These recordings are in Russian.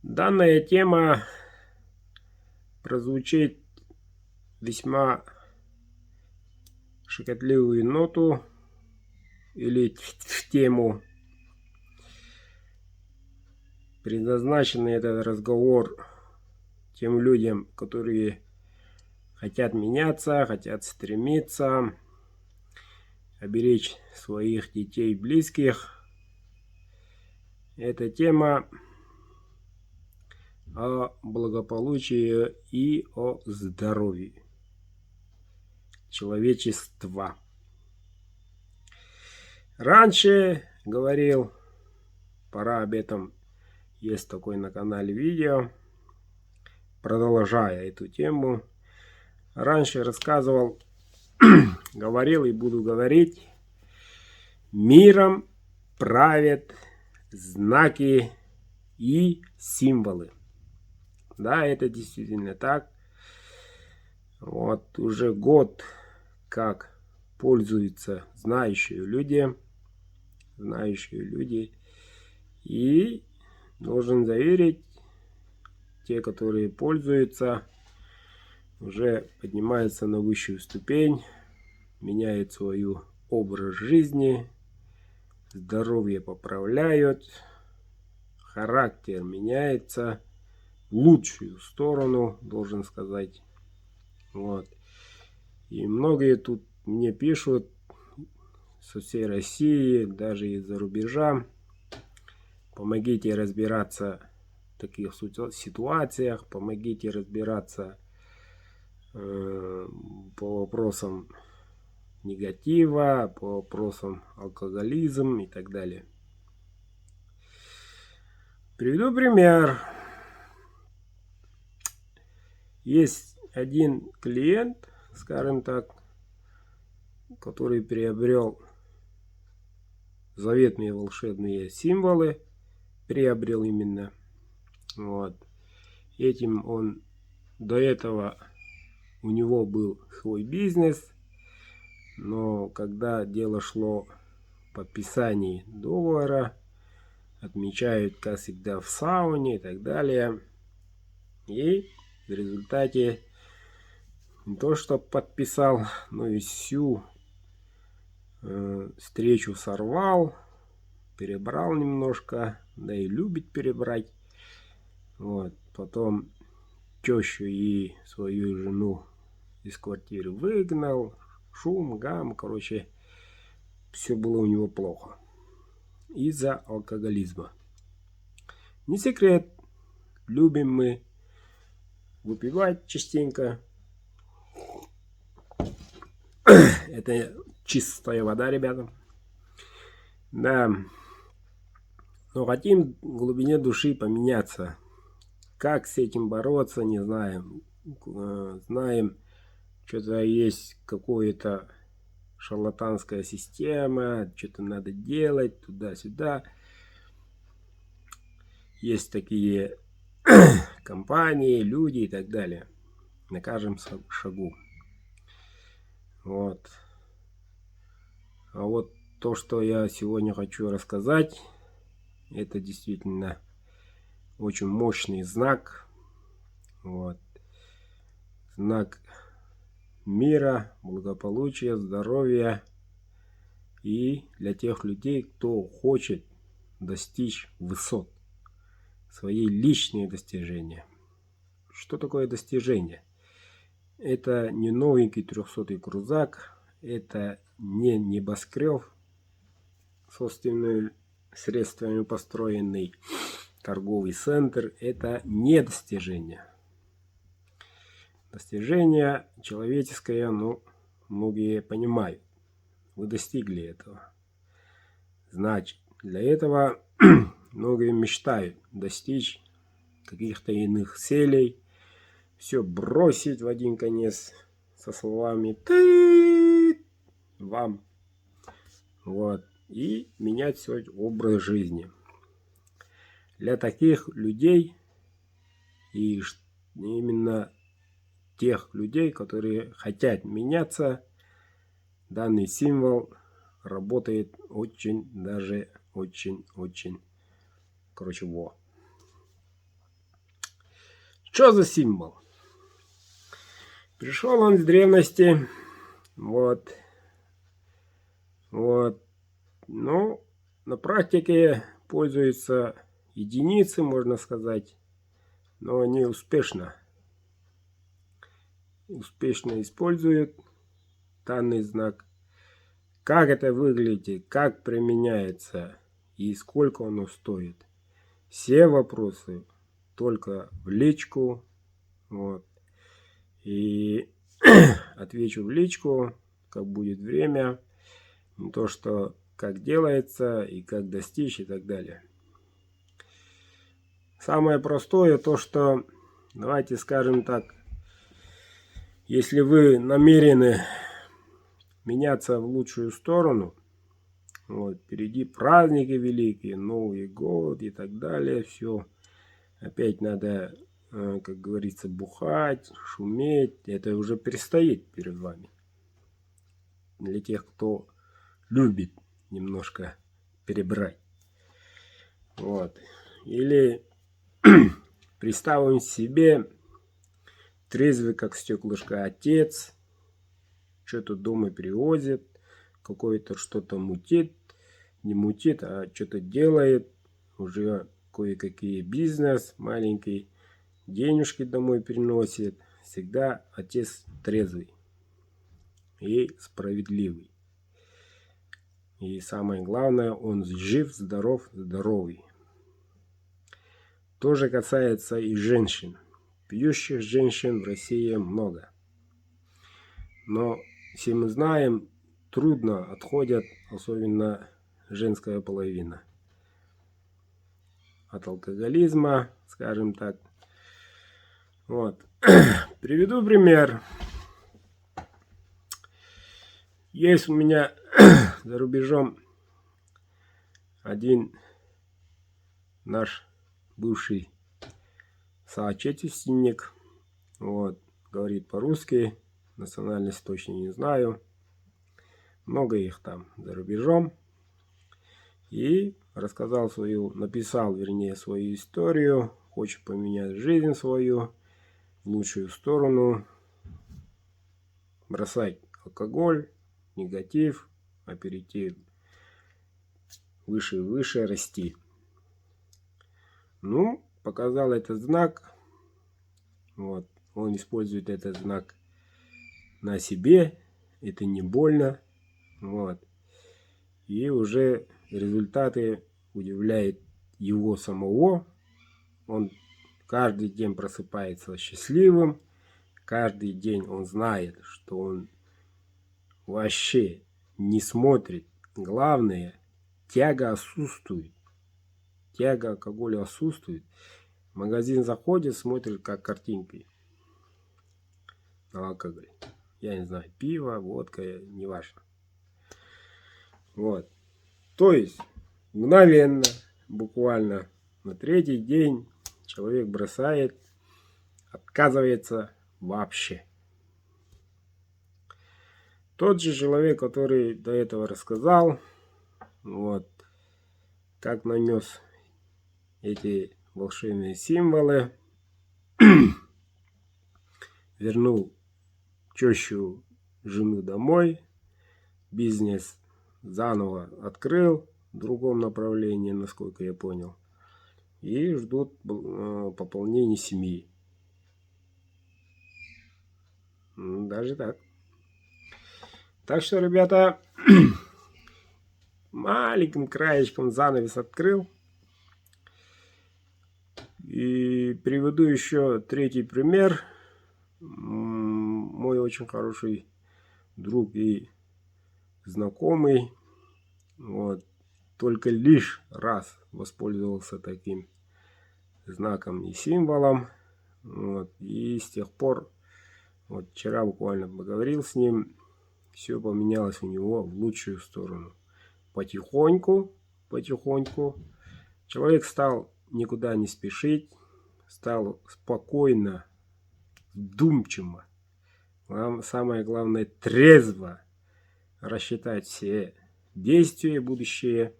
Данная тема прозвучит весьма щекотливую ноту или в тему. Предназначен этот разговор тем людям, которые хотят меняться, хотят стремиться, оберечь своих детей и близких. Эта тема о благополучии и о здоровье человечества. Раньше говорил, пора об этом, есть такой на канале видео, продолжая эту тему. Раньше рассказывал, говорил и буду говорить: миром правят знаки и символы. Да, это действительно так. Вот уже год как пользуются знающие люди. И должен заверить, те, которые пользуются, уже поднимаются на высшую ступень, меняют свой образ жизни, здоровье поправляют, характер меняется в лучшую сторону, должен сказать. Вот. И многие тут мне пишут со всей России, даже из-за рубежа: помогите разбираться в таких ситуациях, помогите разбираться по вопросам негатива, по вопросам алкоголизм и так далее. Приведу пример. Есть один клиент, скажем так, который приобрел заветные волшебные символы, приобрел именно. Вот. Этим он до этого, у него был свой бизнес, но когда дело шло в подписании договора, отмечают, как всегда, в сауне и так далее. И в результате не то что подписал, но и всю встречу сорвал, перебрал немножко, да и любит перебрать. Вот. Потом тещу и свою жену из квартиры выгнал, шум, гам, короче, все было у него плохо из-за алкоголизма. Не секрет, любим мы выпивать частенько. Это чистая вода, ребята. Да. Но хотим в глубине души поменяться. Как с этим бороться, не знаем. Знаем, что-то есть какое-то шарлатанская система, что-то надо делать туда-сюда. Есть такие компании, люди и так далее. На каждом шагу. Вот. А вот то, что я сегодня хочу рассказать, это действительно очень мощный знак. Вот. Знак мира, благополучия, здоровья. И для тех людей, кто хочет достичь высот, свои личные достижения. Что такое достижение? Это не новенький 300-й крузак, это не небоскреб, собственными средствами построенный торговый центр. Это не достижение. Достижение человеческое, ну, многие понимают. Вы достигли этого. Значит, для этого многие мечтают достичь каких-то иных целей, все бросить в один конец со словами «ты вам». Вот. И менять свой образ жизни. Для таких людей и именно тех людей, которые хотят меняться, данный символ работает очень, даже очень, короче, во. Что за символ? Пришел он с древности. Вот. Вот. Ну, на практике пользуются единицы, можно сказать. Но они успешно используют данный знак. Как это выглядит, как применяется и сколько оно стоит. Все вопросы только в личку. Вот. И отвечу в личку, как будет время. Не то, что как делается и как достичь и так далее. Самое простое то, что, давайте скажем так, если вы намерены меняться в лучшую сторону, вот, впереди праздники великие, Новый год и так далее, все, опять надо, как говорится, бухать, шуметь, это уже предстоит перед вами. Для тех, кто любит немножко перебрать. Вот. Или представим себе трезвый как стеклышко отец, что-то дома привозит, какое-то что-то мутит, не мутит, а что-то делает, уже кое-какие бизнес маленький, денежки домой приносит. Всегда отец трезвый и справедливый. И самое главное, он жив, здоров, здоровый. Тоже касается и женщин. Пьющих женщин в России много. Но все мы знаем, трудно отходят, особенно женская половина. От алкоголизма, скажем так. Вот. Приведу пример. Есть у меня за рубежом один наш бывший соотечественник. Вот. Говорит по-русски. Национальность точно не знаю. Много их там за рубежом. И рассказал написал, вернее, свою историю. Хочет поменять жизнь свою в лучшую сторону. Бросать алкоголь, негатив, а перейти выше и выше, расти. Ну, показал этот знак. Вот. Он использует этот знак на себе. Это не больно. Вот. И уже результаты удивляют его самого. Он каждый день просыпается счастливым. Каждый день он знает, что он вообще не смотрит. Главное, тяга отсутствует. Тяга алкоголя отсутствует. В магазин заходит, смотрит как картинкой на алкоголь. Я не знаю, пиво, водка, не важно. Вот. То есть, мгновенно, буквально на третий день человек бросает, отказывается вообще. Тот же человек, который до этого рассказал, вот, как нанес эти волшебные символы, вернул тещу, жену домой, бизнес заново открыл в другом направлении, насколько я понял, и ждут пополнения семьи. Даже так. Так что, ребята, маленьким краешком занавес открыл. И приведу еще третий пример. Мой очень хороший друг и знакомый, вот, только лишь раз воспользовался таким знаком и символом. Вот, и с тех пор, вот вчера буквально поговорил с ним, все поменялось у него в лучшую сторону. Потихоньку человек стал никуда не спешить, стал спокойно, вдумчиво, самое главное, трезво рассчитать все действия будущие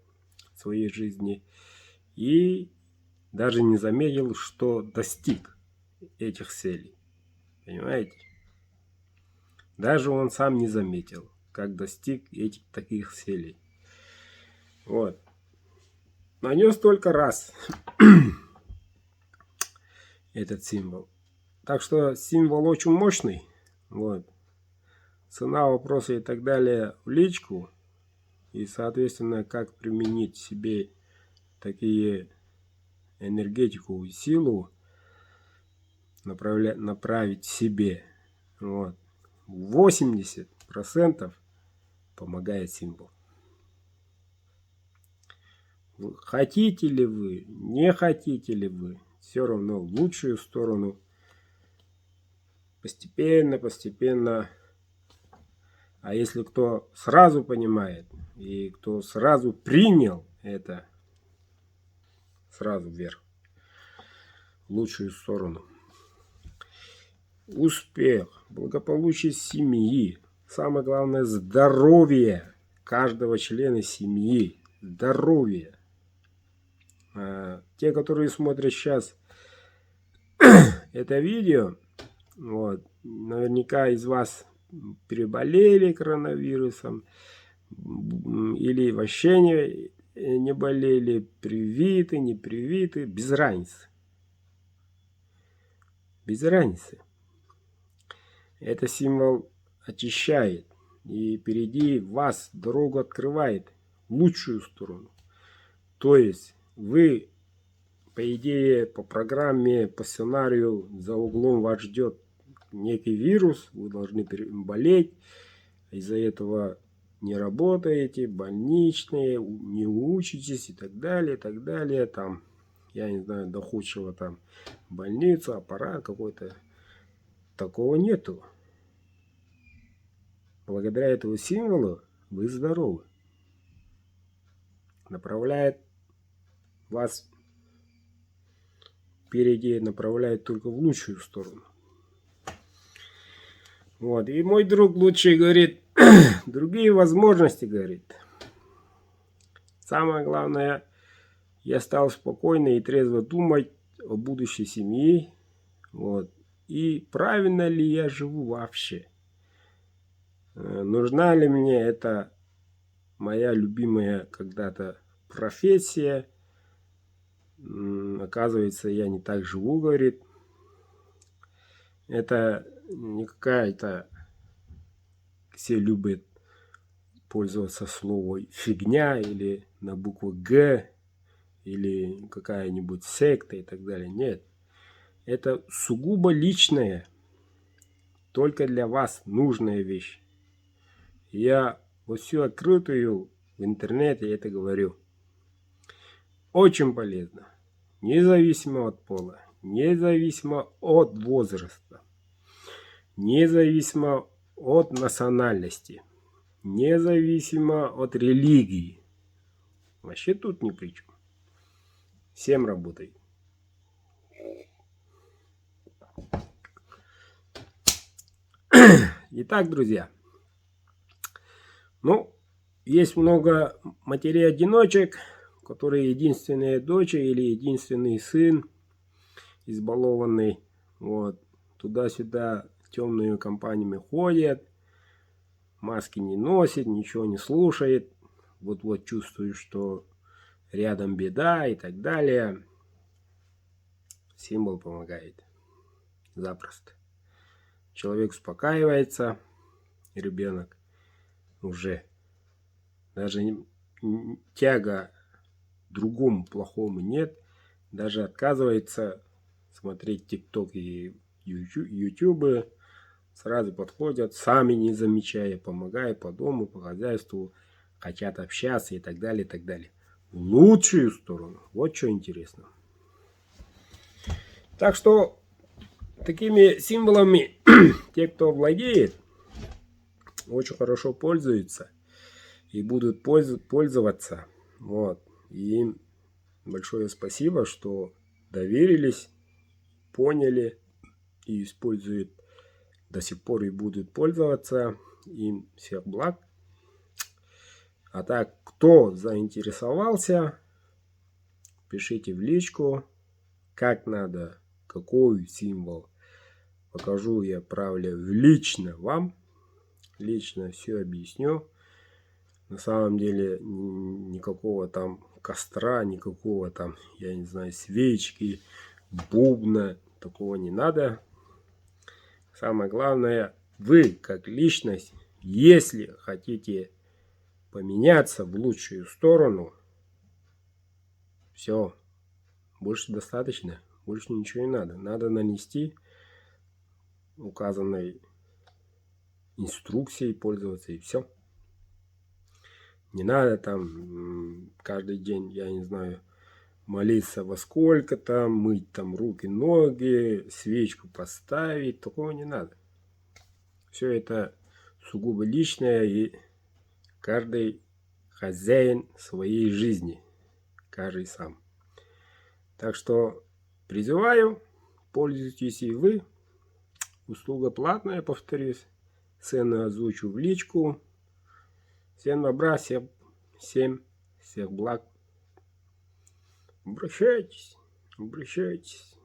в своей жизни и даже не заметил, что достиг. этих целей. Понимаете? Даже он сам не заметил, как достиг этих таких целей. Вот. Нанес только раз этот символ. Так что символ очень мощный. Вот. Цена вопроса и так далее в личку. И, соответственно, как применить себе такие энергетику и силу, направить себе. Вот. 80% помогает символ. Хотите ли вы, не хотите ли вы, все равно в лучшую сторону. Постепенно. А если кто сразу понимает, и кто сразу принял это, сразу вверх, в лучшую сторону. Успех, благополучие семьи, самое главное здоровье каждого члена семьи, здоровье. Те, которые смотрят сейчас это видео, вот, наверняка из вас переболели коронавирусом или вообще не болели, привиты, не привиты, без разницы. Без разницы. Это символ очищает и впереди вас дорогу открывает в лучшую сторону. То есть вы, по идее, по программе, по сценарию, за углом вас ждет некий вирус, вы должны болеть, из-за этого не работаете, больничные, не учитесь и так далее, там, я не знаю, доходчиво там больницу, аппарат какой-то, такого нету. Благодаря этому символу вы здоровы. Направляет вас впереди, направляет только в лучшую сторону. Вот. И мой друг лучший говорит, другие возможности, говорит. Самое главное, я стал спокойно и трезво думать о будущей семьи. Вот. И правильно ли я живу вообще? Нужна ли мне эта моя любимая когда-то профессия? Оказывается, я не так живу, говорит. Это не какая-то... Все любят пользоваться словом фигня или на букву Г, или какая-нибудь секта и так далее. Нет. Это сугубо личная, только для вас нужная вещь. Я во всю открытую в интернете это говорю. Очень полезно. Независимо от пола, независимо от возраста, независимо от национальности, независимо от религии. Вообще тут ни при чем. Всем работает. Итак, друзья. Ну, есть много матерей-одиночек, которые единственная дочь или единственный сын, избалованный. Вот. Туда-сюда темными компаниями ходят, маски не носит, ничего не слушает. Вот-вот чувствует, что рядом беда и так далее. Символ помогает. Запросто. Человек успокаивается, ребенок уже даже тяга другому плохому нет. Даже отказывается смотреть ТикТок и Ютубы. Сразу подходят, сами не замечая, помогая по дому, по хозяйству, хотят общаться и так далее, и так далее. В лучшую сторону. Вот что интересно. Так что такими символами те, кто владеет, очень хорошо пользуются и будут пользоваться. Вот. И им большое спасибо, что доверились, поняли и используют до сих пор и будут пользоваться. Им всех благ. А так, кто заинтересовался, пишите в личку, как надо какой символ. Покажу я, отправлю лично вам. Лично все объясню. На самом деле никакого там костра, никакого там, я не знаю, свечки, бубна. Такого не надо. Самое главное, вы как личность, если хотите поменяться в лучшую сторону, все, больше достаточно, больше ничего не надо. Надо нанести указанной инструкцией пользоваться и все. Не надо там каждый день, я не знаю, молиться во сколько там, мыть там руки, ноги, свечку поставить. Такого не надо. Все это сугубо личное, и каждый хозяин своей жизни. Каждый сам. Так что призываю, пользуйтесь и вы. Услуга платная, повторюсь. Цены озвучу в личку. Всем добра, всем всех благ. Обращайтесь, обращайтесь.